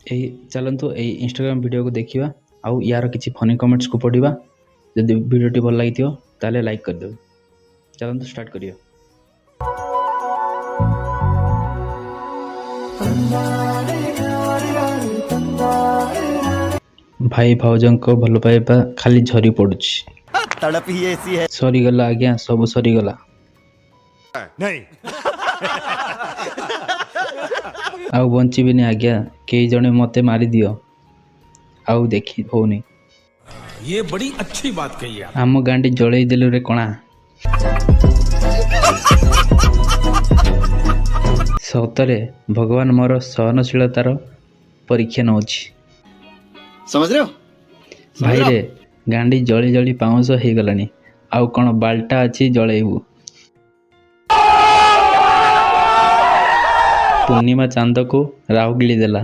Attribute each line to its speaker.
Speaker 1: चलतु Instagram video को देखा आउ यार किसी फनी कमेंट्स को पढ़ा जब वीडियो भल लगी ताले लाइक करदे। चलतु स्टार्ट करिए। भाई भाउजों को भल पाइबा खाली झरी पड़ुछि,
Speaker 2: तड़प ही ऐसी है।
Speaker 1: सरीगला आज्ञा, सब सरीगला
Speaker 2: नहीं
Speaker 1: आउ बंचीबिनी आज्ञा, कई जने मते मारी दियो आउ देखी होनी।
Speaker 3: ये बड़ी अच्छी बात कही आप।
Speaker 1: आम गांडी जड़ई देलु रे कणा। सतरे भगवान मोर सहनशीलतार परीक्षा नौछि।
Speaker 2: समझ रहे हो
Speaker 1: भाई रे गांडी जली जली पाउंस हो गलानी, आउ कौन बाल्टा अच्छी जलैबू। पूर्णिमा चांद को राहु गिली देला।